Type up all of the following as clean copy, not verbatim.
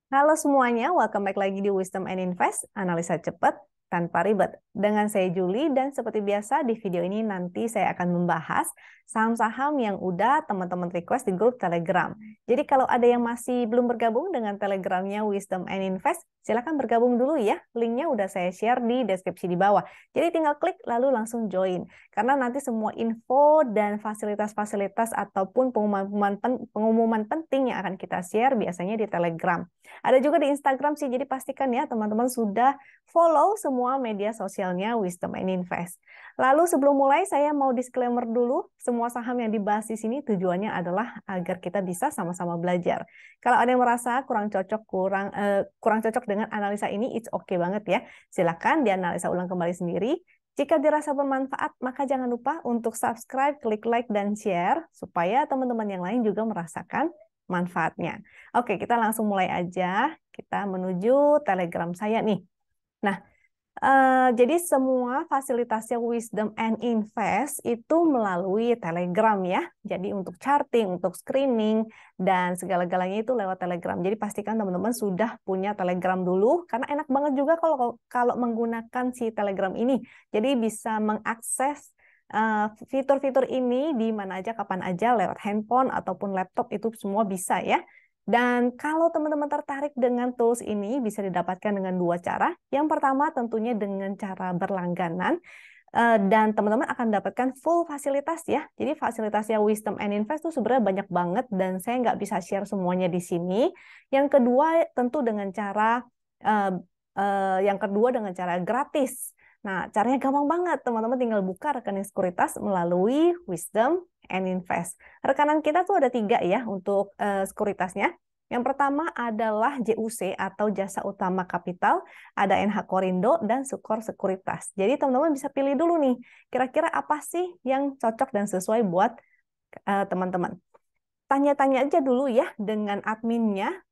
Halo semuanya, welcome back lagi di Wisdom and Invest, analisa cepat tanpa ribet. Dengan saya Julie dan seperti biasa di video ini nanti saya akan membahas saham-saham yang udah teman-teman request di grup Telegram. Jadi kalau ada yang masih belum bergabung dengan Telegramnya Wisdom and Invest, silakan bergabung dulu ya. Linknya udah saya share di deskripsi di bawah. Jadi tinggal klik lalu langsung join. Karena nanti semua info dan fasilitas-fasilitas ataupun pengumuman penting yang akan kita share biasanya di Telegram. Ada juga di Instagram sih, jadi pastikan ya teman-teman sudah follow semua media sosialnya Wisdom and Invest. Lalu sebelum mulai saya mau disclaimer dulu, semua saham yang dibahas di sini tujuannya adalah agar kita bisa sama-sama belajar. Kalau ada yang merasa kurang cocok dengan analisa ini, it's okay banget ya. Silakan dianalisa ulang kembali sendiri. Jika dirasa bermanfaat, maka jangan lupa untuk subscribe, klik like, dan share supaya teman-teman yang lain juga merasakan manfaatnya. Oke, kita langsung mulai aja. Kita menuju Telegram saya nih. Nah, jadi semua fasilitasnya Wisdom and Invest itu melalui Telegram ya. Jadi untuk charting, untuk screening, dan segala-galanya itu lewat Telegram. Jadi pastikan teman-teman sudah punya Telegram dulu, karena enak banget juga kalau kalau menggunakan si Telegram ini. Jadi bisa mengakses fitur-fitur ini di mana aja, kapan aja, lewat handphone ataupun laptop itu semua bisa ya. Dan kalau teman-teman tertarik dengan tools ini, bisa didapatkan dengan dua cara. Yang pertama tentunya dengan cara berlangganan, dan teman-teman akan dapatkan full fasilitas ya. Jadi fasilitasnya Wisdom and Invest itu sebenarnya banyak banget, dan saya nggak bisa share semuanya di sini. Yang kedua tentu dengan cara gratis. Nah, caranya gampang banget. Teman-teman tinggal buka rekening sekuritas melalui Wisdom and Invest. Rekanan kita tuh ada 3 ya untuk sekuritasnya. Yang pertama adalah JUC atau Jasa Utama Kapital, ada NH Korindo, dan Sukor Sekuritas. Jadi teman-teman bisa pilih dulu nih, kira-kira apa sih yang cocok dan sesuai buat teman-teman. Tanya-tanya aja dulu ya dengan adminnya.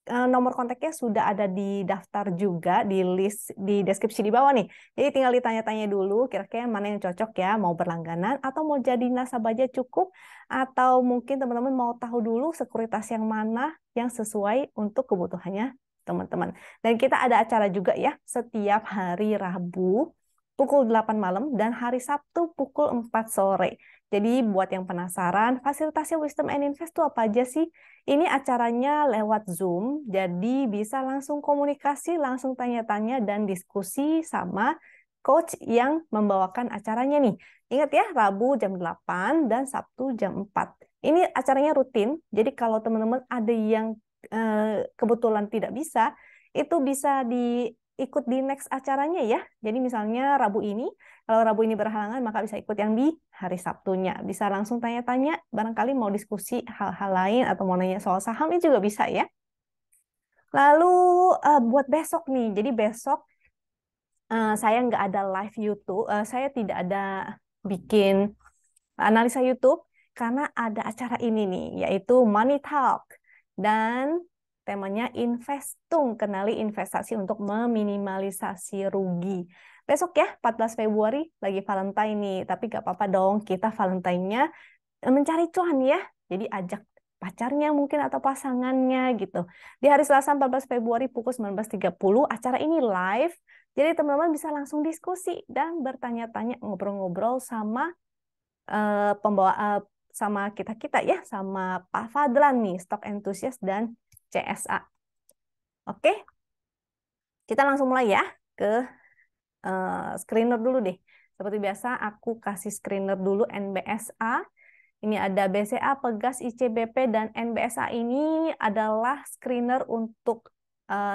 Nomor kontaknya sudah ada di daftar juga, di list di deskripsi di bawah nih. Jadi tinggal ditanya-tanya dulu kira-kira mana yang cocok ya, mau berlangganan atau mau jadi nasabah aja cukup, atau mungkin teman-teman mau tahu dulu sekuritas yang mana yang sesuai untuk kebutuhannya teman-teman. Dan kita ada acara juga ya, setiap hari Rabu pukul 8 malam dan hari Sabtu pukul 4 sore. Jadi buat yang penasaran, fasilitasnya Wisdom and Invest itu apa aja sih? Ini acaranya lewat Zoom, jadi bisa langsung komunikasi, langsung tanya-tanya, dan diskusi sama coach yang membawakan acaranya nih. Ingat ya, Rabu jam 8 dan Sabtu jam 4. Ini acaranya rutin, jadi kalau teman-teman ada yang kebetulan tidak bisa, itu bisa ikut di next acaranya ya. Jadi misalnya Rabu ini, kalau Rabu ini berhalangan, maka bisa ikut yang di hari Sabtunya. Bisa langsung tanya-tanya, barangkali mau diskusi hal-hal lain atau mau nanya soal saham, ini juga bisa ya. Lalu buat besok nih, jadi besok saya nggak ada live YouTube, saya tidak ada bikin analisa YouTube, karena ada acara ini nih, yaitu Money Talk. Dan temanya Investung, kenali investasi untuk meminimalisasi rugi. Besok ya, 14 Februari, lagi Valentine nih. Tapi gak apa-apa dong, kita Valentine-nya mencari cuan ya. Jadi ajak pacarnya mungkin atau pasangannya gitu. Di hari Selasa 14 Februari pukul 19.30, acara ini live. Jadi teman-teman bisa langsung diskusi dan bertanya-tanya, ngobrol-ngobrol sama pembawa sama kita-kita ya, sama Pak Fadlan nih, Stock Enthusiast dan CSA. Oke, kita langsung mulai ya ke screener dulu deh. Seperti biasa, aku kasih screener dulu NBSA. Ini ada BCA, Pegas, ICBP, dan NBSA ini adalah screener untuk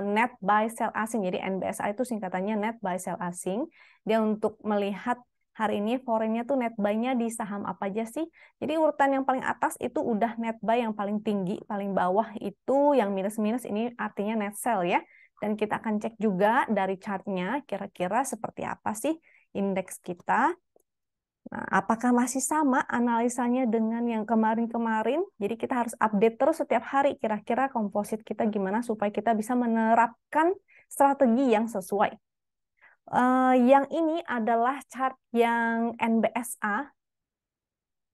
net buy sell asing. Jadi NBSA itu singkatannya net buy sell asing. Dia untuk melihat hari ini foreign-nya tuh net buy-nya di saham apa aja sih. Jadi urutan yang paling atas itu udah net buy yang paling tinggi, paling bawah itu yang minus-minus, ini artinya net sell ya. Dan kita akan cek juga dari chart-nya kira-kira seperti apa sih indeks kita. Nah, apakah masih sama analisanya dengan yang kemarin-kemarin? Jadi kita harus update terus setiap hari kira-kira komposit kita gimana supaya kita bisa menerapkan strategi yang sesuai. Yang ini adalah chart yang NBSA.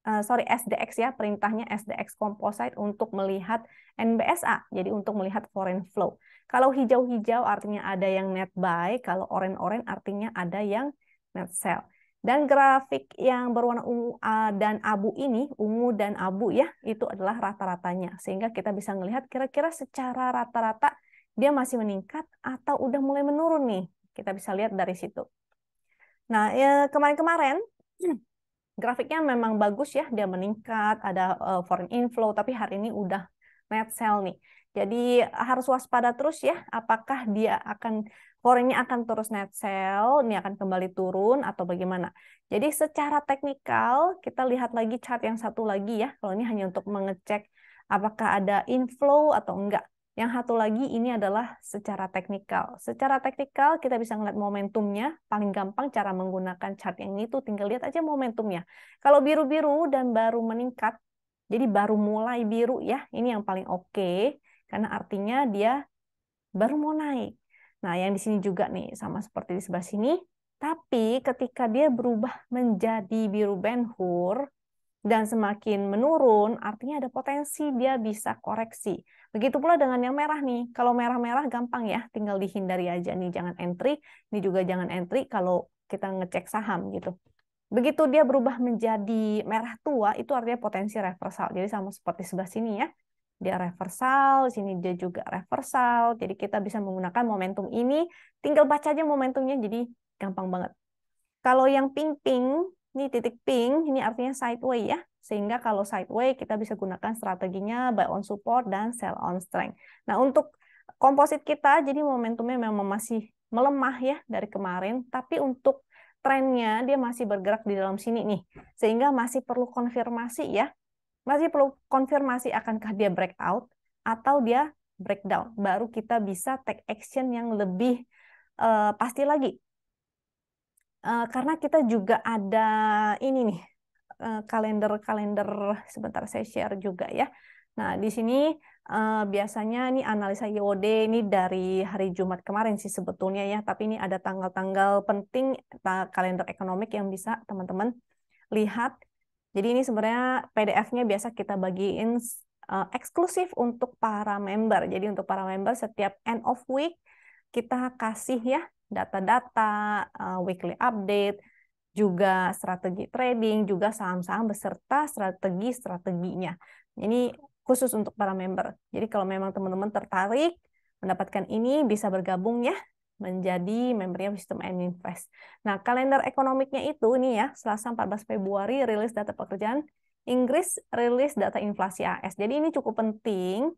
SDX ya, perintahnya SDX Composite untuk melihat NBSA, jadi untuk melihat foreign flow. Kalau hijau-hijau artinya ada yang net buy, kalau orange-orange artinya ada yang net sell. Dan grafik yang berwarna ungu dan abu ini, ungu dan abu ya, itu adalah rata-ratanya. Sehingga kita bisa melihat kira-kira secara rata-rata dia masih meningkat atau udah mulai menurun nih. Kita bisa lihat dari situ. Nah, ya, kemarin-kemarin grafiknya memang bagus ya, dia meningkat, ada foreign inflow, tapi hari ini udah net sell nih. Jadi harus waspada terus ya, apakah dia akan foreign-nya akan terus net sell, ini akan kembali turun atau bagaimana. Jadi secara teknikal kita lihat lagi chart yang satu lagi ya. Kalau ini hanya untuk mengecek apakah ada inflow atau enggak. Yang satu lagi ini adalah secara teknikal. Secara teknikal kita bisa ngeliat momentumnya. Paling gampang cara menggunakan chart yang ini tuh tinggal lihat aja momentumnya. Kalau biru-biru dan baru meningkat, jadi baru mulai biru ya, ini yang paling oke. Karena artinya dia baru mau naik. Nah, yang di sini juga nih, sama seperti di sebelah sini. Tapi ketika dia berubah menjadi biru Ben-Hur, dan semakin menurun, artinya ada potensi dia bisa koreksi. Begitu pula dengan yang merah nih. Kalau merah-merah gampang ya, tinggal dihindari aja nih, jangan entry. Ini juga jangan entry kalau kita ngecek saham gitu. Begitu dia berubah menjadi merah tua, itu artinya potensi reversal. Jadi sama seperti sebelah sini ya. Dia reversal, sini dia juga reversal. Jadi kita bisa menggunakan momentum ini, tinggal baca aja momentumnya, jadi gampang banget. Kalau yang pink-pink, ini titik pink, ini artinya sideway ya. Sehingga kalau sideway kita bisa gunakan strateginya buy on support dan sell on strength. Nah, untuk komposit kita, jadi momentumnya memang masih melemah ya dari kemarin. Tapi untuk trennya dia masih bergerak di dalam sini nih. Sehingga masih perlu konfirmasi ya. Masih perlu konfirmasi akankah dia breakout atau dia breakdown. Baru kita bisa take action yang lebih pasti lagi. Karena kita juga ada ini nih kalender sebentar saya share juga ya. Nah di sini biasanya ini analisa YOD ini dari hari Jumat kemarin sih sebetulnya ya, tapi ini ada tanggal-tanggal penting kalender ekonomik yang bisa teman-teman lihat. Jadi ini sebenarnya PDF-nya biasa kita bagiin eksklusif untuk para member. Jadi untuk para member setiap end of week kita kasih ya data-data, weekly update, juga strategi trading, juga saham-saham beserta strategi-strateginya. Ini khusus untuk para member. Jadi kalau memang teman-teman tertarik mendapatkan ini, bisa bergabung ya menjadi membernya Wisdom and Invest. Nah, kalender ekonomiknya itu ini ya, Selasa 14 Februari rilis data pekerjaan Inggris, rilis data inflasi AS. Jadi ini cukup penting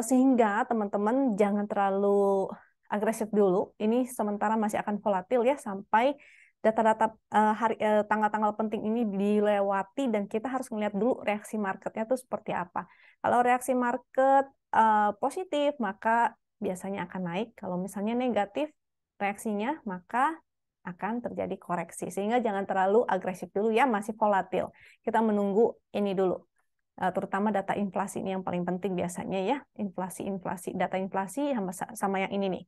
sehingga teman-teman jangan terlalu agresif dulu. Ini sementara masih akan volatil ya sampai data-data tanggal-tanggal penting ini dilewati dan kita harus melihat dulu reaksi marketnya tuh seperti apa. Kalau reaksi market positif maka biasanya akan naik. Kalau misalnya negatif reaksinya maka akan terjadi koreksi. Sehingga jangan terlalu agresif dulu ya, masih volatil. Kita menunggu ini dulu. Terutama data inflasi ini yang paling penting biasanya ya. Data inflasi sama yang ini nih.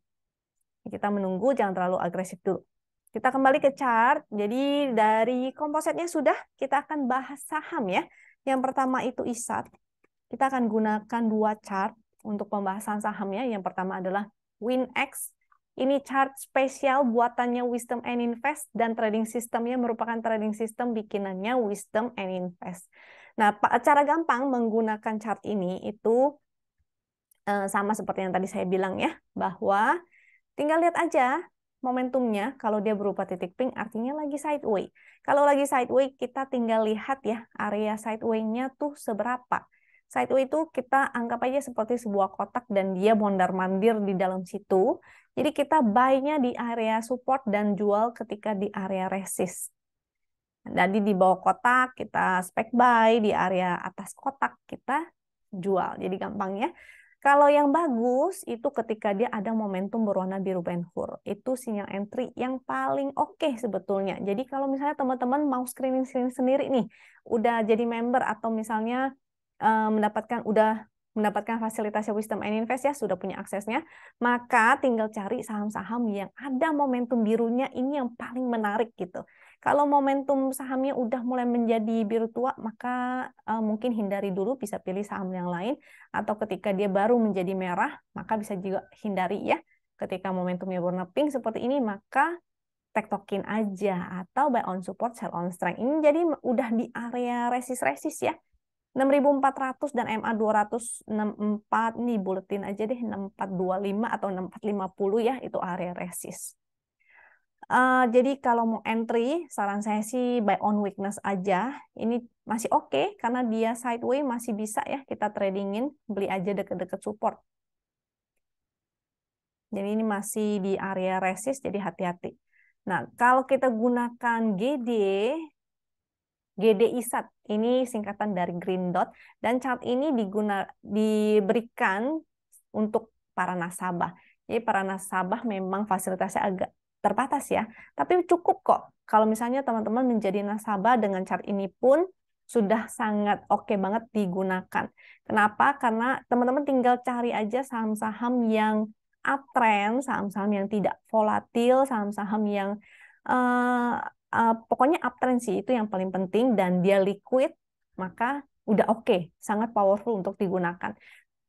Kita menunggu, jangan terlalu agresif dulu. Kita kembali ke chart. Jadi dari kompositnya sudah, kita akan bahas saham ya. Yang pertama itu ISAT. Kita akan gunakan dua chart untuk pembahasan sahamnya. Yang pertama adalah WinX. Ini chart spesial buatannya Wisdom and Invest dan trading systemnya merupakan trading system bikinannya Wisdom and Invest. Nah, cara gampang menggunakan chart ini itu sama seperti yang tadi saya bilang ya, bahwa tinggal lihat aja momentumnya, kalau dia berupa titik pink artinya lagi sideway. Kalau lagi sideway kita tinggal lihat ya area sideway-nya tuh seberapa. Sideway itu kita anggap aja seperti sebuah kotak dan dia mondar-mandir di dalam situ. Jadi kita buy-nya di area support dan jual ketika di area resist. Jadi di bawah kotak kita spek buy, di area atas kotak kita jual. Jadi gampangnya. Kalau yang bagus itu ketika dia ada momentum berwarna biru Ben-Hur. Itu sinyal entry yang paling oke sebetulnya. Jadi kalau misalnya teman-teman mau screening sendiri nih, udah jadi member atau misalnya udah mendapatkan fasilitasnya Wisdom and Invest ya, sudah punya aksesnya, maka tinggal cari saham-saham yang ada momentum birunya ini yang paling menarik gitu. Kalau momentum sahamnya udah mulai menjadi biru tua, maka mungkin hindari dulu, bisa pilih saham yang lain. Atau ketika dia baru menjadi merah, maka bisa juga hindari ya. Ketika momentumnya warna pink seperti ini, maka tektokin aja. Atau buy on support, sell on strength. Ini jadi udah di area resist-resist ya. 6.400 dan MA 264, ini buletin aja deh, 6425 atau 6450 ya, itu area resist. Jadi kalau mau entry, saran saya sih buy on weakness aja. Ini masih oke, karena dia sideways masih bisa ya kita tradingin, beli aja deket-deket support. Jadi ini masih di area resist, jadi hati-hati. Nah, kalau kita gunakan GD ISAT, ini singkatan dari Green Dot, dan chart ini diberikan untuk para nasabah. Jadi para nasabah memang fasilitasnya agak terbatas ya, tapi cukup kok. Kalau misalnya teman-teman menjadi nasabah dengan chart ini pun sudah sangat oke banget digunakan. Kenapa? Karena teman-teman tinggal cari aja saham-saham yang uptrend, saham-saham yang tidak volatil, saham-saham yang pokoknya uptrend sih, itu yang paling penting, dan dia liquid, maka udah oke, sangat powerful untuk digunakan.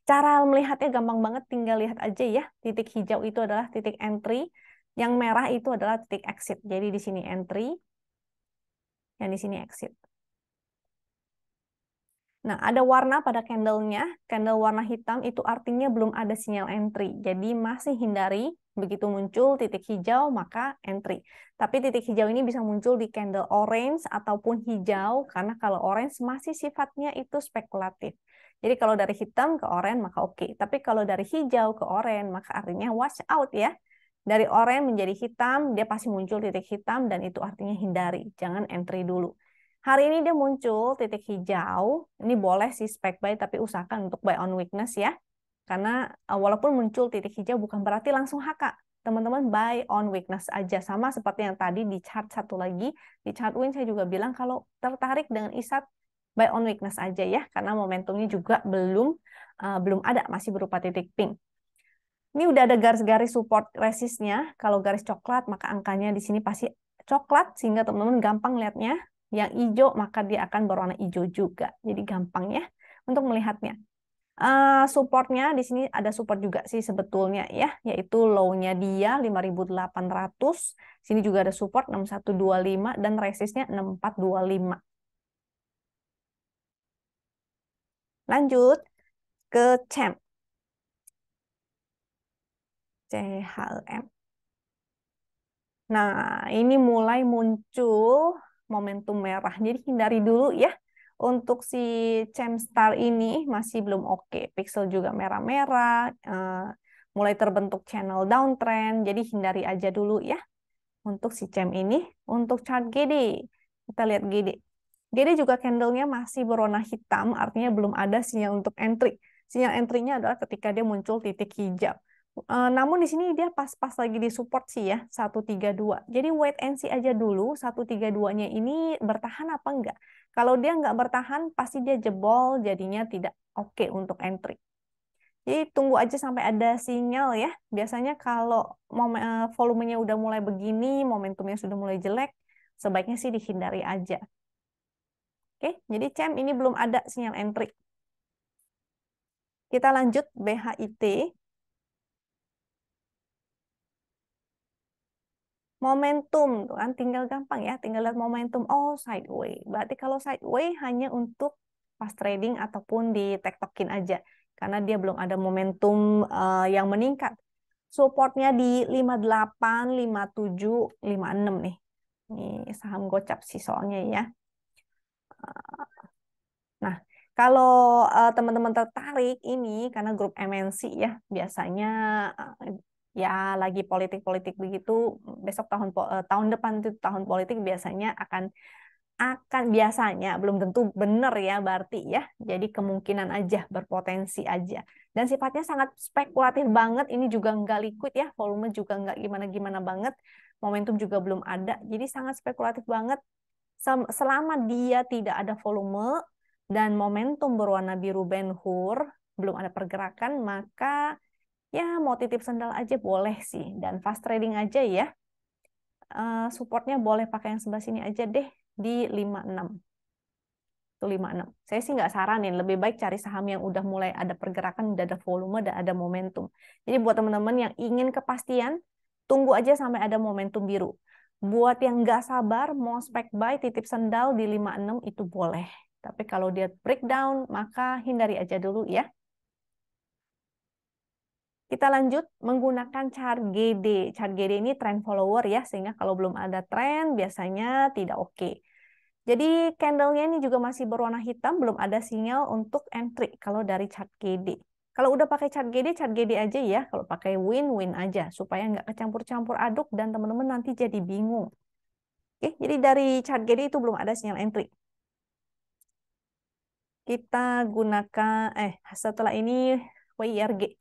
Cara melihatnya gampang banget, tinggal lihat aja ya. Titik hijau itu adalah titik entry, yang merah itu adalah titik exit. Jadi di sini entry, yang di sini exit. Nah, ada warna pada candle-nya. Candle warna hitam itu artinya belum ada sinyal entry. Jadi masih hindari, begitu muncul titik hijau, maka entry. Tapi titik hijau ini bisa muncul di candle orange ataupun hijau, karena kalau orange masih sifatnya itu spekulatif. Jadi kalau dari hitam ke oranye maka oke. Tapi kalau dari hijau ke oranye maka artinya watch out ya. Dari oranye menjadi hitam, dia pasti muncul titik hitam dan itu artinya hindari. Jangan entry dulu. Hari ini dia muncul titik hijau. Ini boleh sih spek buy, tapi usahakan untuk buy on weakness ya. Karena walaupun muncul titik hijau bukan berarti langsung HK. Teman-teman buy on weakness aja. Sama seperti yang tadi di chart satu lagi. Di chart win saya juga bilang kalau tertarik dengan ISAT, buy on weakness aja ya. Karena momentumnya juga belum ada, masih berupa titik pink. Ini udah ada garis-garis support resistnya. Kalau garis coklat, maka angkanya di sini pasti coklat, sehingga teman-teman gampang lihatnya. Yang hijau, maka dia akan berwarna hijau juga. Jadi gampang ya untuk melihatnya. Supportnya di sini ada support juga sih sebetulnya ya, yaitu low-nya dia 5.800. Sini juga ada support 6125 dan resistnya 6425. Lanjut ke CHEM. Nah, ini mulai muncul momentum merah. Jadi hindari dulu ya. Untuk si Gemstar ini masih belum oke. Pixel juga merah-merah. Mulai terbentuk channel downtrend. Jadi hindari aja dulu ya. Untuk si Gem ini. Untuk chart GD. Kita lihat GD. GD juga candlenya masih berwarna hitam. Artinya belum ada sinyal untuk entry. Sinyal entry-nya adalah ketika dia muncul titik hijau. Namun di sini dia pas-pas lagi di support sih ya, 132. Jadi wait and see aja dulu, 132-nya ini bertahan apa enggak. Kalau dia enggak bertahan, pasti dia jebol, jadinya tidak oke untuk entry. Jadi tunggu aja sampai ada sinyal ya. Biasanya kalau volumenya udah mulai begini, momentumnya sudah mulai jelek, sebaiknya sih dihindari aja. Oke, jadi CHEM ini belum ada sinyal entry. Kita lanjut BHIT. Momentum tuh kan tinggal gampang ya, tinggal lihat momentum. Oh, sideways. Berarti kalau sideways hanya untuk fast trading ataupun di tektokin aja, karena dia belum ada momentum yang meningkat. Supportnya di 58, 57, 56 nih. Ini saham gocap sih soalnya ya. Nah, kalau teman-teman tertarik ini karena grup MNC ya, biasanya ya lagi politik-politik begitu, besok tahun depan itu tahun politik, biasanya akan biasanya belum tentu benar ya berarti ya. Jadi kemungkinan aja, berpotensi aja. Dan sifatnya sangat spekulatif banget, ini juga nggak liquid ya, volume juga nggak gimana-gimana banget, momentum juga belum ada. Jadi sangat spekulatif banget. Selama dia tidak ada volume dan momentum berwarna biru Ben Hur, belum ada pergerakan, maka ya mau titip sendal aja boleh sih. Dan fast trading aja ya. supportnya boleh pakai yang sebelah sini aja deh, di 56. Itu 56. Saya sih nggak saranin, lebih baik cari saham yang udah mulai ada pergerakan, udah ada volume, dan ada momentum. Jadi buat teman-teman yang ingin kepastian, tunggu aja sampai ada momentum biru. Buat yang nggak sabar, mau spek buy, titip sendal di 56 itu boleh. Tapi kalau dia breakdown, maka hindari aja dulu ya. Kita lanjut menggunakan chart GD. Chart GD ini trend follower ya, sehingga kalau belum ada tren biasanya tidak oke. Jadi candlenya ini juga masih berwarna hitam, belum ada sinyal untuk entry kalau dari chart GD. Kalau udah pakai chart GD aja ya. Kalau pakai win aja, supaya nggak kecampur-campur aduk dan teman-teman nanti jadi bingung. Oke, jadi dari chart GD itu belum ada sinyal entry. Kita gunakan, setelah ini WIRG.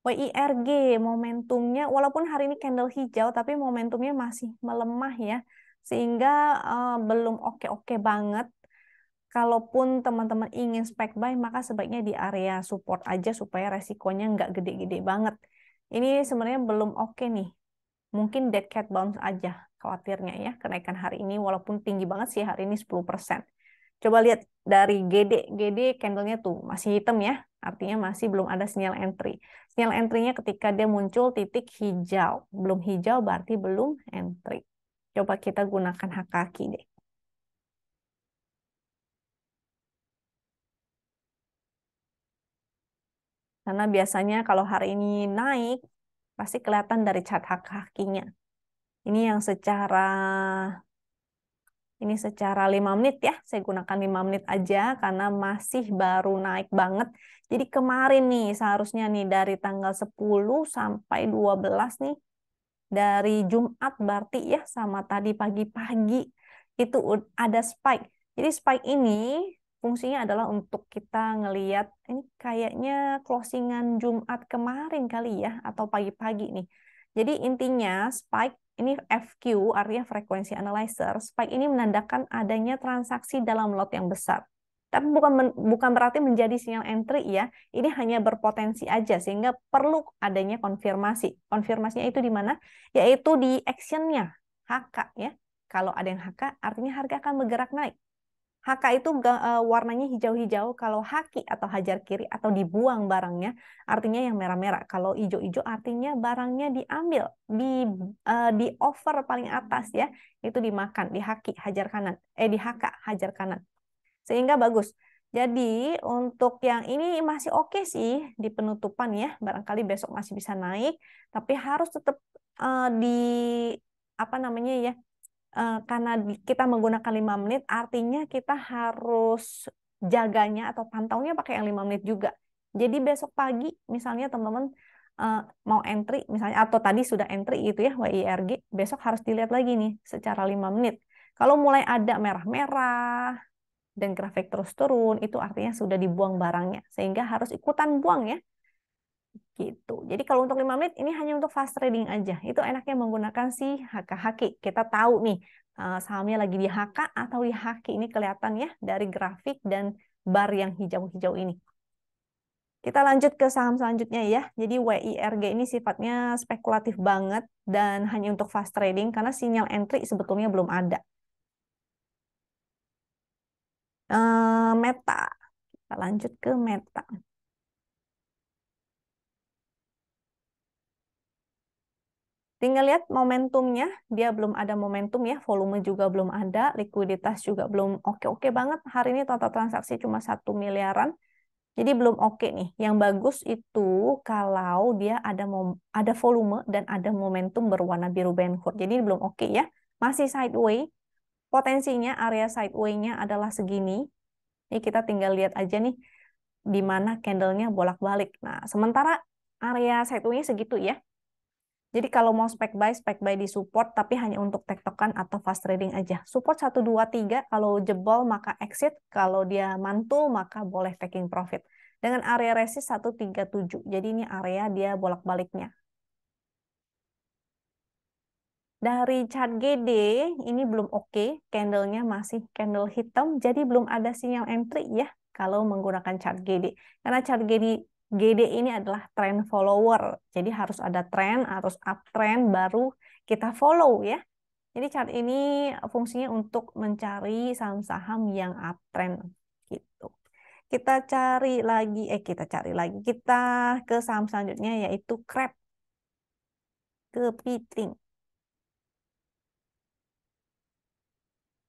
WIRG momentumnya walaupun hari ini candle hijau tapi momentumnya masih melemah ya, sehingga belum oke-oke banget. Kalaupun teman-teman ingin spek buy maka sebaiknya di area support aja supaya resikonya nggak gede-gede banget. Ini sebenarnya belum oke nih, mungkin dead cat bounce aja khawatirnya ya, kenaikan hari ini walaupun tinggi banget sih hari ini 10%. Coba lihat dari GD candlenya tuh masih hitam ya, artinya masih belum ada sinyal entry. Sinyal entry-nya ketika dia muncul titik hijau. Belum hijau berarti belum entry. Coba kita gunakan hak kaki deh. Karena biasanya kalau hari ini naik, pasti kelihatan dari chart hak kakinya. Ini yang secara 5 menit ya, saya gunakan 5 menit aja karena masih baru naik banget. Jadi kemarin nih seharusnya nih dari tanggal 10 sampai 12 nih, dari Jumat berarti ya sama tadi pagi-pagi itu ada spike. Jadi spike ini fungsinya adalah untuk kita ngeliat ini kayaknya closingan Jumat kemarin kali ya atau pagi-pagi nih. Jadi intinya spike ini FQ artinya frekuensi analyzer. Spike ini menandakan adanya transaksi dalam lot yang besar. Tapi bukan berarti menjadi sinyal entry ya. Ini hanya berpotensi aja sehingga perlu adanya konfirmasi. Konfirmasinya itu di mana? Yaitu di actionnya HK ya. Kalau ada yang HK artinya harga akan bergerak naik. HK itu warnanya hijau-hijau, kalau haki atau hajar kiri atau dibuang barangnya artinya yang merah-merah. Kalau hijau-hijau artinya barangnya diambil, di offer paling atas ya, itu dimakan, di haki hajar kanan, di HK hajar kanan. Sehingga bagus. Jadi untuk yang ini masih oke sih di penutupan ya, barangkali besok masih bisa naik, tapi harus tetap di apa namanya ya, karena kita menggunakan 5 menit, artinya kita harus jaganya atau pantaunya pakai yang 5 menit juga. Jadi besok pagi, misalnya teman-teman mau entry, misalnya atau tadi sudah entry gitu ya, WIRG, besok harus dilihat lagi nih secara 5 menit. Kalau mulai ada merah-merah dan grafik terus turun, itu artinya sudah dibuang barangnya, sehingga harus ikutan buang ya. Gitu. Jadi kalau untuk 5 menit ini hanya untuk fast trading aja. Itu enaknya menggunakan si HK-HQ. Kita tahu nih sahamnya lagi di HK atau di HQ, ini kelihatan ya dari grafik dan bar yang hijau-hijau ini. Kita lanjut ke saham selanjutnya ya. Jadi WIRG ini sifatnya spekulatif banget dan hanya untuk fast trading karena sinyal entry sebetulnya belum ada. Meta. Kita lanjut ke Meta. Tinggal lihat momentumnya, dia belum ada momentum ya, volume juga belum ada, likuiditas juga belum oke-oke banget. Hari ini total transaksi cuma 1 miliaran, jadi belum oke nih. Yang bagus itu kalau dia ada volume dan ada momentum berwarna biru Benhur. Jadi ini belum oke ya, masih sideway. Potensinya area sideway-nya adalah segini. Ini kita tinggal lihat aja nih, di mana candle-nya bolak-balik. Nah, sementara area sideway-nya segitu ya. Jadi kalau mau spek buy di support, tapi hanya untuk tektokan atau fast trading aja. Support 1, 2, 3, kalau jebol maka exit, kalau dia mantul maka boleh taking profit. Dengan area resist 137, jadi ini area dia bolak-baliknya. Dari chart GD, ini belum oke, candlenya masih candle hitam, jadi belum ada sinyal entry ya, kalau menggunakan chart GD. Karena chart GD ini adalah trend follower, jadi harus ada trend, harus uptrend baru kita follow ya. Jadi chart ini fungsinya untuk mencari saham-saham yang uptrend gitu. Kita ke saham selanjutnya yaitu Krab, kepiting.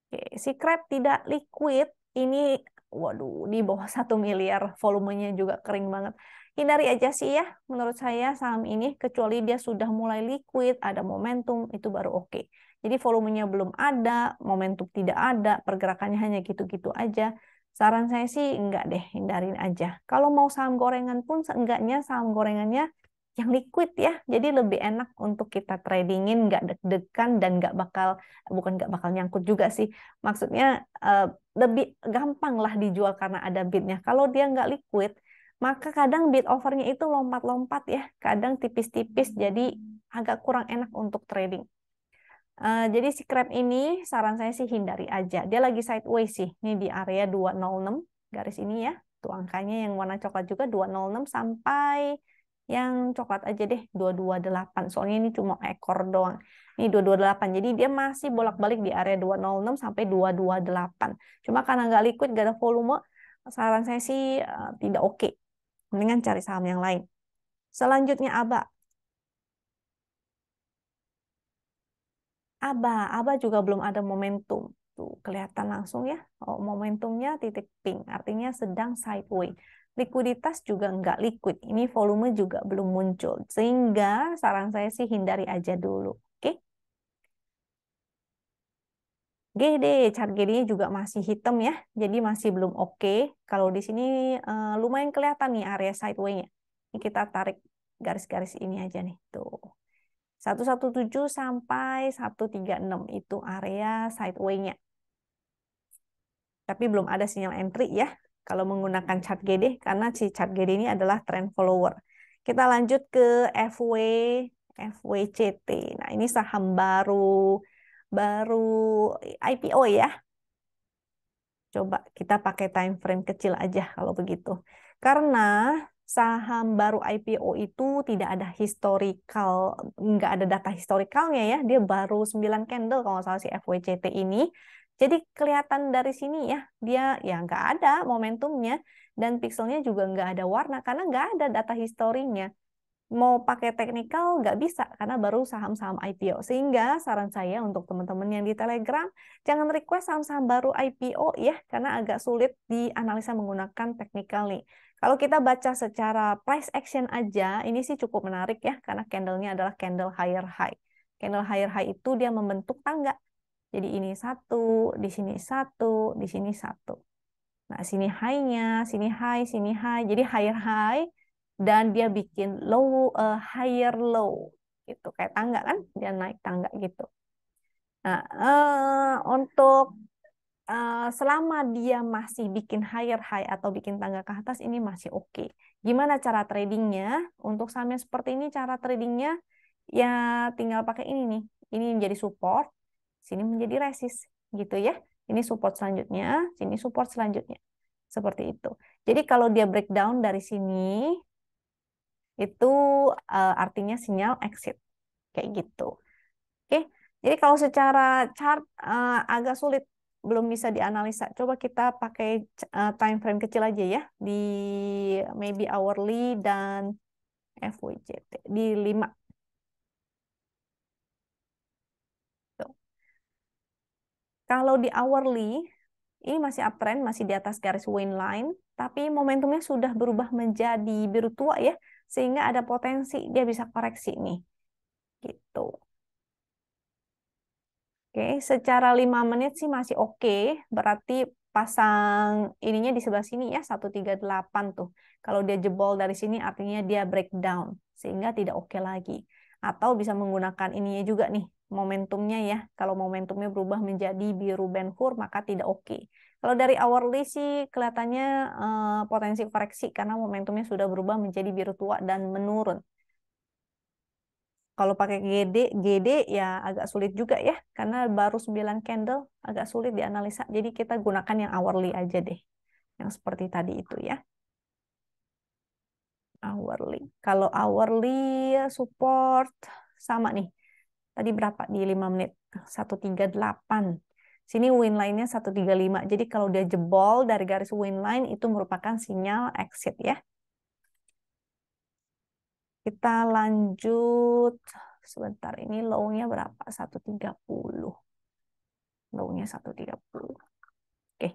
Oke, si Krab tidak liquid, ini waduh di bawah 1 miliar, volumenya juga kering banget. Hindari aja sih ya, menurut saya saham ini, kecuali dia sudah mulai liquid, ada momentum, itu baru oke. Jadi volumenya belum ada, momentum tidak ada, pergerakannya hanya gitu-gitu aja. Saran saya sih enggak deh, hindarin aja. Kalau mau saham gorengan pun, seenggaknya saham gorengannya yang liquid ya, jadi lebih enak untuk kita tradingin, nggak deg-degan dan bukan nggak bakal nyangkut juga sih. Maksudnya eh, lebih gampang lah dijual karena ada bidnya. Kalau dia nggak liquid, maka kadang bid overnya itu lompat-lompat ya, kadang tipis-tipis, jadi agak kurang enak untuk trading. Jadi si Crab ini saran saya sih hindari aja. Dia lagi sideways sih. Ini di area 206 garis ini ya. Tuh angkanya yang warna coklat juga 206 sampai yang coklat aja deh 228. Soalnya ini cuma ekor doang. Ini 228. Jadi dia masih bolak-balik di area 206 sampai 228. Cuma karena nggak liquid, nggak ada volume, saran saya sih tidak oke. Mendingan cari saham yang lain. Selanjutnya ABA. ABA juga belum ada momentum. Tuh, kelihatan langsung ya. Oh, momentumnya titik pink, artinya sedang sideways. Likuiditas juga nggak liquid. Ini volume juga belum muncul. Sehingga saran saya sih hindari aja dulu. Oke. GD, chart GD-nya juga masih hitam ya. Jadi masih belum oke. Kalau di sini lumayan kelihatan nih area sideways-nya. Ini kita tarik garis-garis ini aja nih. Tuh. 117 sampai 136 itu area sideways-nya. Tapi belum ada sinyal entry ya kalau menggunakan chart GD karena si chart GD ini adalah trend follower. Kita lanjut ke FWCT. Nah, ini saham baru IPO ya. Coba kita pakai time frame kecil aja kalau begitu. Karena saham baru IPO itu tidak ada historical, nggak ada data historicalnya ya. Dia baru 9 candle kalau nggak salah si FWCT ini. Jadi kelihatan dari sini ya, dia ya nggak ada momentumnya dan pixelnya juga nggak ada warna karena nggak ada data historinya. Mau pakai teknikal nggak bisa karena baru saham-saham IPO. Sehingga saran saya untuk teman-teman yang di Telegram, jangan request saham-saham baru IPO ya, karena agak sulit dianalisa menggunakan teknikal nih. Kalau kita baca secara price action aja, ini sih cukup menarik ya, karena candlenya adalah candle higher high. Candle higher high itu dia membentuk tangga. Jadi ini satu, di sini satu, di sini satu. Nah, sini high-nya, sini high. Jadi higher high dan dia bikin higher low gitu. Kayak tangga kan, dia naik tangga gitu. Nah, untuk selama dia masih bikin higher high atau bikin tangga ke atas ini masih oke. Gimana cara tradingnya? Untuk saham yang seperti ini cara tradingnya ya tinggal pakai ini nih. Ini menjadi support, sini menjadi resist gitu ya. Ini support selanjutnya, sini support selanjutnya. Seperti itu. Jadi kalau dia breakdown dari sini itu artinya sinyal exit kayak gitu. Oke. Jadi kalau secara chart agak sulit, belum bisa dianalisa. Coba kita pakai time frame kecil aja ya di maybe hourly dan FWCT di 5. Tuh. Kalau di hourly ini masih uptrend, masih di atas garis win line, tapi momentumnya sudah berubah menjadi biru tua ya, sehingga ada potensi dia bisa koreksi nih. Gitu. Oke, secara 5 menit sih masih oke. Berarti pasang ininya di sebelah sini ya, 138 tuh. Kalau dia jebol dari sini artinya dia breakdown, sehingga tidak oke lagi. Atau bisa menggunakan ininya juga nih, momentumnya ya. Kalau momentumnya berubah menjadi biru Ben Hur, maka tidak oke. Kalau dari hourly sih kelihatannya potensi koreksi karena momentumnya sudah berubah menjadi biru tua dan menurun. Kalau pakai GD ya agak sulit juga ya, karena baru 9 candle, agak sulit dianalisa. Jadi kita gunakan yang hourly aja deh, yang seperti tadi itu ya, hourly. Kalau hourly support sama nih, Tadi berapa di 5 menit? 138. Sini win line-nya 135. Jadi kalau dia jebol dari garis win line itu merupakan sinyal exit ya. Kita lanjut. Sebentar, ini low-nya berapa? 130. Low-nya 130. Oke,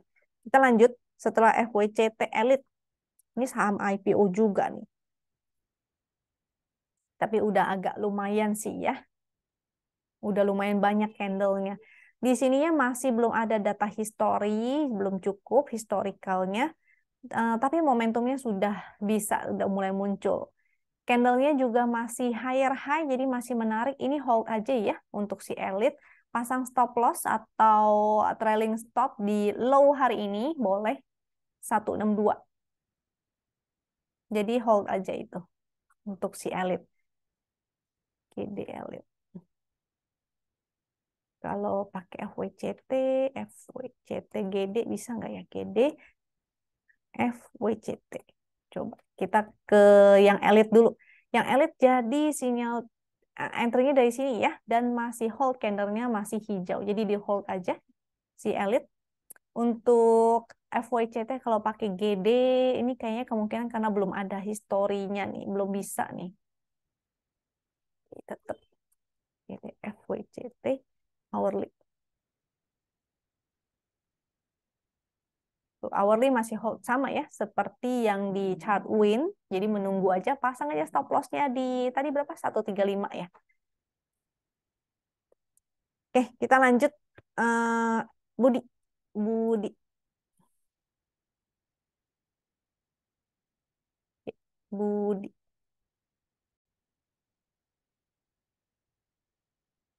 kita lanjut. Setelah FWCT Elite. Ini saham IPO juga nih. Tapi udah agak lumayan sih ya. Udah lumayan banyak candle-nya. Di sininya masih belum ada data histori, belum cukup historicalnya. Tapi momentumnya sudah bisa, udah mulai muncul. Candle-nya juga masih higher high, jadi masih menarik. Ini hold aja ya untuk si Elite. Pasang stop loss atau trailing stop di low hari ini, boleh 162. Jadi hold aja itu untuk si Elite. GD Elite. Kalau pakai FWCT GD bisa nggak ya? GD, FWCT. Coba kita ke yang Elite dulu. Yang Elite jadi sinyal entry-nya dari sini ya, dan masih hold, candle-nya masih hijau. Jadi di hold aja si Elite. Untuk FWCT kalau pakai GD, ini kayaknya kemungkinan karena belum ada historinya nih, belum bisa nih. Tetap FWCT hourly. Hourly masih hold sama ya, seperti yang di chart win. Jadi menunggu aja, pasang aja stop loss-nya di tadi berapa? 135 ya. Oke, kita lanjut. Budi. Budi. Budi.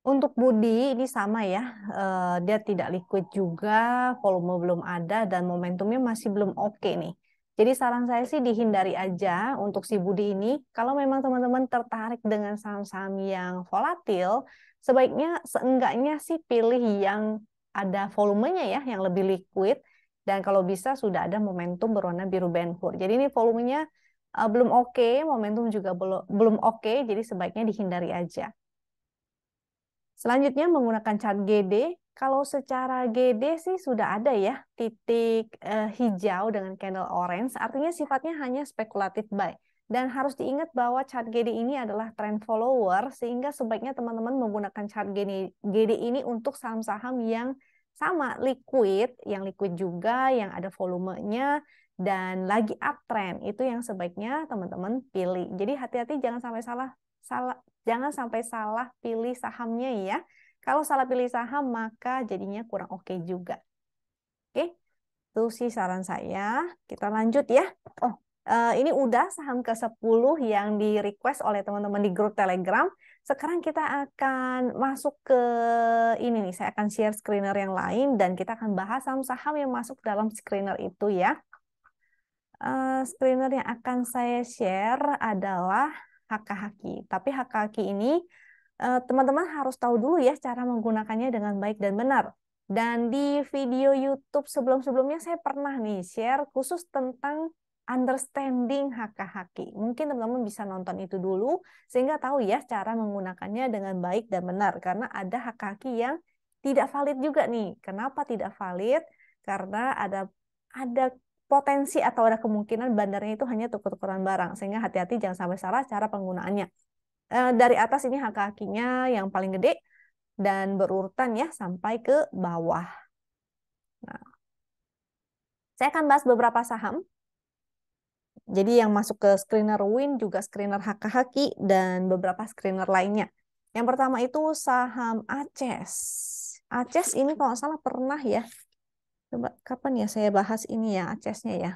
Untuk Budi ini sama ya, dia tidak liquid juga, volume belum ada, dan momentumnya masih belum oke nih. Jadi saran saya sih dihindari aja untuk si Budi ini. Kalau memang teman-teman tertarik dengan saham-saham yang volatil, sebaiknya seenggaknya sih pilih yang ada volumenya ya, yang lebih liquid, dan kalau bisa sudah ada momentum berwarna biru Ben Hur. Jadi ini volumenya belum oke, momentum juga belum oke, jadi sebaiknya dihindari aja. Selanjutnya menggunakan chart GD. Kalau secara GD sih sudah ada ya titik hijau dengan candle orange, artinya sifatnya hanya spekulatif buy. Dan harus diingat bahwa chart GD ini adalah trend follower, sehingga sebaiknya teman-teman menggunakan chart GD ini untuk saham-saham yang sama, liquid, yang liquid juga, yang ada volumenya, dan lagi uptrend. Itu yang sebaiknya teman-teman pilih. Jadi hati-hati jangan sampai jangan sampai salah pilih sahamnya ya. Kalau salah pilih saham maka jadinya kurang oke juga. Oke, itu sih saran saya. Kita lanjut ya. Oh, ini udah saham ke-10 yang di request oleh teman-teman di grup Telegram. Sekarang kita akan masuk ke ini nih. Saya akan share screener yang lain dan kita akan bahas saham-saham yang masuk dalam screener itu ya. Screener yang akan saya share adalah Hakahaki. Tapi Hakahaki ini teman-teman harus tahu dulu ya cara menggunakannya dengan baik dan benar. Dan di video YouTube sebelum-sebelumnya saya pernah nih share khusus tentang understanding Hakahaki. Mungkin teman-teman bisa nonton itu dulu sehingga tahu ya cara menggunakannya dengan baik dan benar. Karena ada Hakahaki yang tidak valid juga nih. Kenapa tidak valid? Karena ada potensi atau ada kemungkinan bandarnya itu hanya tuker-tukeran barang. Sehingga hati-hati jangan sampai salah cara penggunaannya. Dari atas ini kakinya yang paling gede dan berurutan ya sampai ke bawah. Nah, saya akan bahas beberapa saham. Jadi yang masuk ke screener Win, juga screener Hakahaki, dan beberapa screener lainnya. Yang pertama itu saham Aces. Aces ini kalau nggak salah pernah ya. Coba kapan ya saya bahas ini ya Acesnya ya.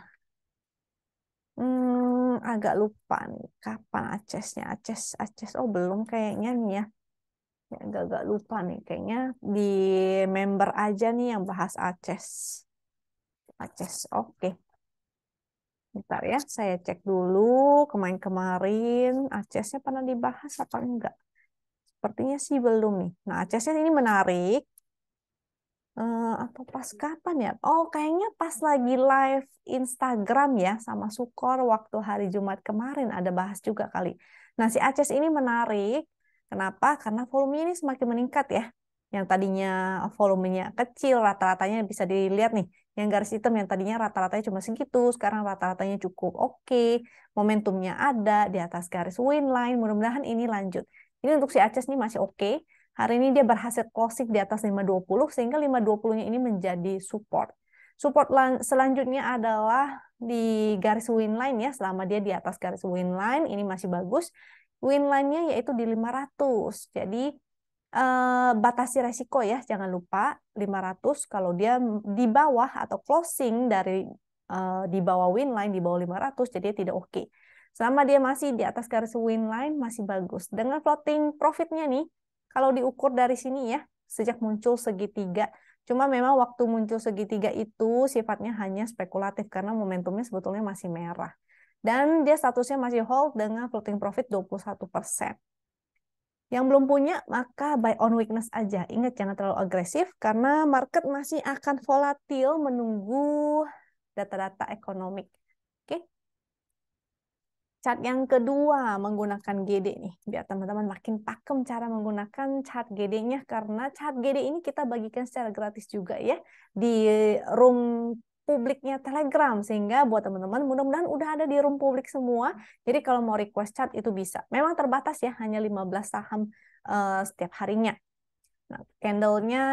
Agak lupa nih kapan Acesnya. Aces. Oh belum kayaknya nih ya. Ya, agak lupa nih, kayaknya di member aja nih yang bahas Aces. Aces, oke. Bentar ya, saya cek dulu kemarin-kemarin Acesnya pernah dibahas apa enggak. Sepertinya sih belum nih. Nah, Acesnya ini menarik. Atau pas kapan ya? Oh, kayaknya pas lagi live Instagram ya sama Sukor waktu hari Jumat kemarin ada bahas juga kali. Nah, si Aces ini menarik. Kenapa? Karena volumenya ini semakin meningkat ya. Yang tadinya volumenya kecil, rata-ratanya bisa dilihat nih. Yang garis hitam yang tadinya rata-ratanya cuma segitu, sekarang rata-ratanya cukup oke. Momentumnya ada di atas garis win line. Mudah-mudahan ini lanjut. Ini untuk si Aces nih masih oke. Hari ini dia berhasil closing di atas 520 sehingga 520-nya ini menjadi support. Support selanjutnya adalah di garis win line ya. Selama dia di atas garis win line ini masih bagus. Win line-nya yaitu di 500. Jadi batasi resiko ya, jangan lupa 500 kalau dia di bawah atau closing dari di bawah win line di bawah 500 jadi tidak oke. Selama dia masih di atas garis win line masih bagus. Dengan floating profitnya nih, kalau diukur dari sini ya, sejak muncul segitiga, cuma memang waktu muncul segitiga itu sifatnya hanya spekulatif karena momentumnya sebetulnya masih merah. Dan dia statusnya masih hold dengan floating profit 21%. Yang belum punya, maka buy on weakness aja. Ingat, jangan terlalu agresif, karena market masih akan volatil menunggu data-data ekonomik. Oke? Chart yang kedua, menggunakan GD nih. Biar teman-teman makin pakem cara menggunakan chart GD-nya, karena chart GD ini kita bagikan secara gratis juga ya, di room publiknya Telegram, sehingga buat teman-teman mudah-mudahan udah ada di room publik semua. Jadi kalau mau request chart itu bisa. Memang terbatas ya, hanya 15 saham setiap harinya. Nah, candle-nya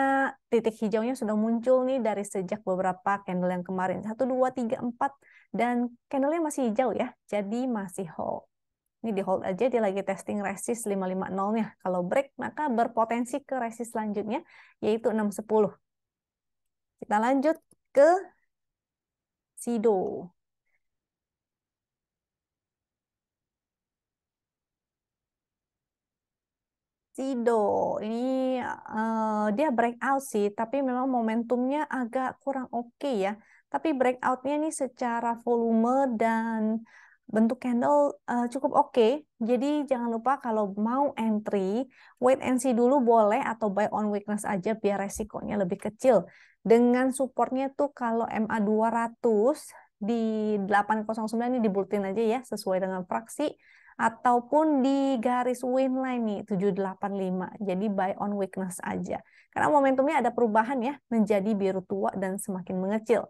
titik hijaunya sudah muncul nih dari sejak beberapa candle yang kemarin. 1, 2, 3, 4. Dan candle-nya masih hijau ya, jadi masih hold. Ini di hold aja, dia lagi testing resist 550-nya. Kalau break, maka berpotensi ke resist selanjutnya, yaitu 610. Kita lanjut ke Sido. Sido ini dia breakout sih, tapi memang momentumnya agak kurang oke ya. Tapi breakoutnya ini secara volume dan bentuk candle cukup oke. Jadi jangan lupa kalau mau entry, wait and see dulu boleh atau buy on weakness aja biar resikonya lebih kecil. Dengan supportnya tuh kalau MA 200 di 809 ini dibulletin aja ya sesuai dengan fraksi ataupun di garis win line nih 785. Jadi buy on weakness aja. Karena momentumnya ada perubahan ya menjadi biru tua dan semakin mengecil.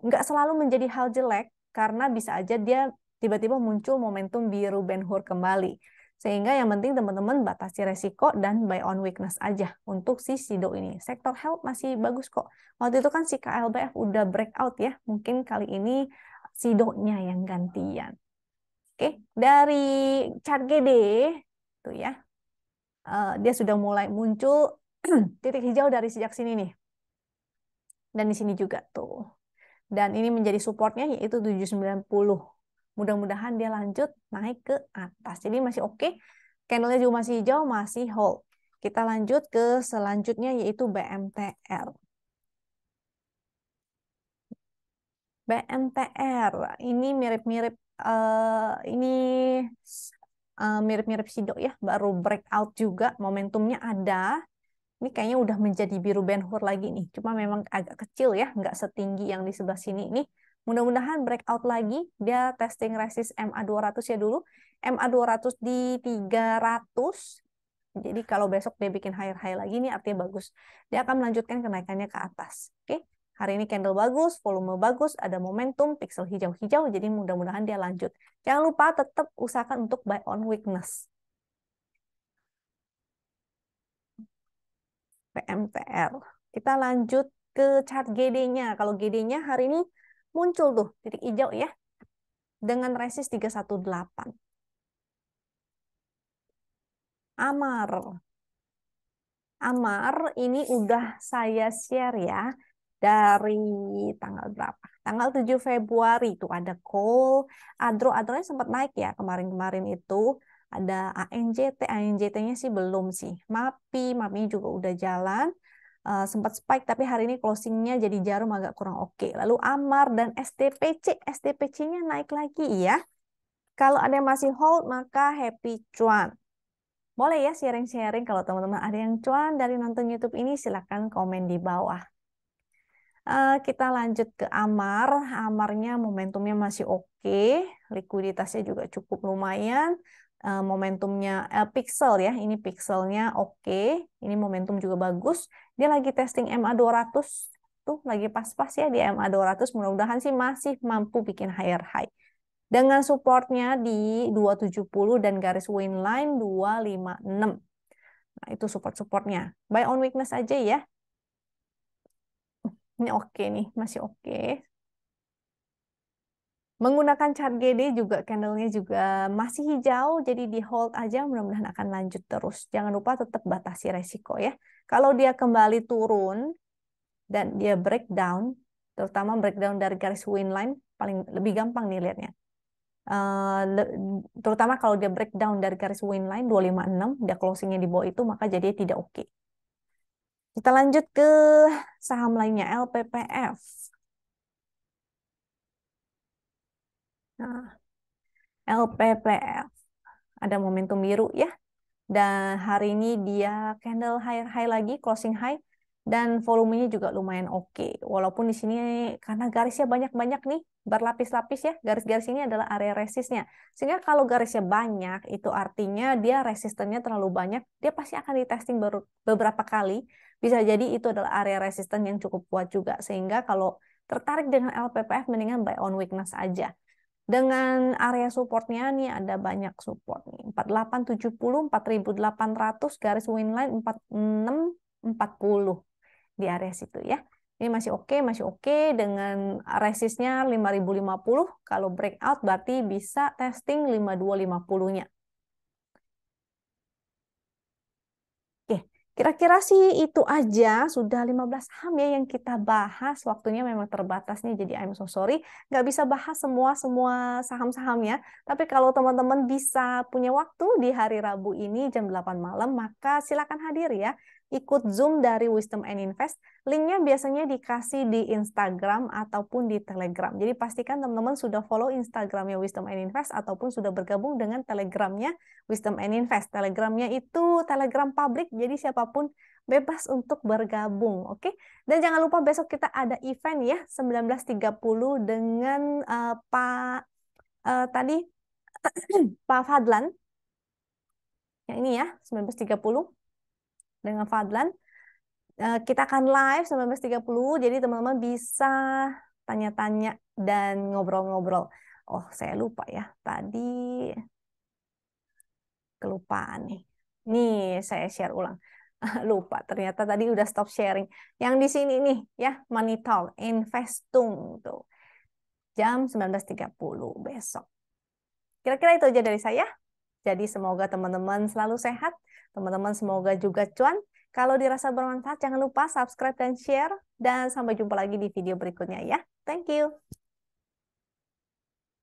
Nggak selalu menjadi hal jelek karena bisa aja dia tiba-tiba muncul momentum biru Ben-Hur kembali. Sehingga yang penting teman-teman batasi resiko dan buy on weakness aja untuk si Sido ini. Sektor health masih bagus kok. Waktu itu kan si KLBF udah breakout ya. Mungkin kali ini Sidonya yang gantian. Oke, dari chart GD tuh ya, dia sudah mulai muncul titik hijau dari sejak sini nih, dan di sini juga tuh. Dan ini menjadi supportnya yaitu 790. Mudah-mudahan dia lanjut naik ke atas. Jadi masih oke, candlenya juga masih hijau, masih hold. Kita lanjut ke selanjutnya yaitu BMTR. BMTR ini mirip-mirip ini mirip-mirip Sido ya, baru breakout juga, momentumnya ada. Ini kayaknya udah menjadi biru Ben-Hur lagi nih, cuma memang agak kecil ya, nggak setinggi yang di sebelah sini ini. Mudah-mudahan breakout lagi, dia testing resist MA 200 ya dulu. MA 200 di 300. Jadi kalau besok dia bikin higher-high lagi nih artinya bagus. Dia akan melanjutkan kenaikannya ke atas. Oke. Hari ini candle bagus, volume bagus, ada momentum, pixel hijau-hijau, jadi mudah-mudahan dia lanjut. Jangan lupa tetap usahakan untuk buy on weakness. PMTR. Kita lanjut ke chart GD-nya. Kalau GD-nya hari ini muncul tuh titik hijau ya, dengan resist 318. Amar. Amar ini udah saya share ya dari tanggal berapa? Tanggal 7 Februari itu ada call. Adro-adronya sempat naik ya kemarin-kemarin itu. Ada ANJT, ANJT-nya sih belum sih. MAPI juga udah jalan. Sempat spike tapi hari ini closingnya jadi jarum agak kurang oke. Lalu Amar dan STPC, STPC-nya naik lagi ya. Kalau ada yang masih hold maka happy cuan. Boleh ya sharing-sharing kalau teman-teman ada yang cuan dari nonton YouTube ini silahkan komen di bawah. Kita lanjut ke Amar. Amarnya momentumnya masih oke, likuiditasnya juga cukup lumayan. momentumnya pixel ya, ini pixelnya oke, ini momentum juga bagus. Dia lagi testing MA 200 tuh lagi pas-pas ya di MA 200, mudah-mudahan sih masih mampu bikin higher high. Dengan supportnya di 270 dan garis win line 256. Nah, itu support-supportnya. Buy on weakness aja ya. Ini oke nih, masih oke. Menggunakan chart GD juga candlenya juga masih hijau, jadi di hold aja, mudah-mudahan akan lanjut terus. Jangan lupa tetap batasi resiko ya. Kalau dia kembali turun dan dia breakdown, terutama breakdown dari garis win line, paling lebih gampang nih lihatnya. Terutama kalau dia breakdown dari garis win line 256, dia closingnya di bawah itu, maka jadi tidak oke. Kita lanjut ke saham lainnya, LPPF. Nah, LPPF ada momentum biru ya. Dan hari ini dia candle high lagi, closing high, dan volumenya juga lumayan oke. Walaupun di sini karena garisnya banyak-banyak nih, berlapis-lapis ya, garis-garis ini adalah area resistnya. Sehingga kalau garisnya banyak, itu artinya dia resistennya terlalu banyak, dia pasti akan di-testing beberapa kali. Bisa jadi itu adalah area resisten yang cukup kuat juga. Sehingga kalau tertarik dengan LPPF, mendingan buy on weakness aja. Dengan area supportnya nih ada banyak support nih. 4870, 4800, garis win line 4640 di area situ ya. Ini masih oke dengan resistnya 5050. Kalau breakout berarti bisa testing 5250-nya. Oke, kira-kira sih itu aja. Sudah 15 saham ya yang kita bahas. Waktunya memang terbatas nih, jadi I'm so sorry. Nggak bisa bahas semua saham-sahamnya. Tapi kalau teman-teman bisa punya waktu di hari Rabu ini jam 8 malam, maka silakan hadir ya. Ikut Zoom dari Wisdom and Invest. Linknya biasanya dikasih di Instagram ataupun di Telegram. Jadi pastikan teman-teman sudah follow Instagramnya Wisdom and Invest ataupun sudah bergabung dengan Telegramnya Wisdom and Invest. Telegramnya itu Telegram publik, jadi siapapun bebas untuk bergabung, oke? Dan jangan lupa besok kita ada event ya, 19.30 dengan Pak tadi Pak Fadlan. Yang ini ya, 19.30 dengan Fadlan. Kita akan live 19.30, jadi teman-teman bisa tanya-tanya dan ngobrol-ngobrol. Oh, saya lupa ya, tadi kelupaan nih. Nih, saya share ulang. Lupa, ternyata tadi udah stop sharing. Yang di sini nih, ya, Money Talk, Investung tuh. Jam 19.30 besok. Kira-kira itu aja dari saya. Jadi semoga teman-teman selalu sehat. Teman-teman semoga juga cuan. Kalau dirasa bermanfaat, jangan lupa subscribe dan share. Dan sampai jumpa lagi di video berikutnya ya. Thank you.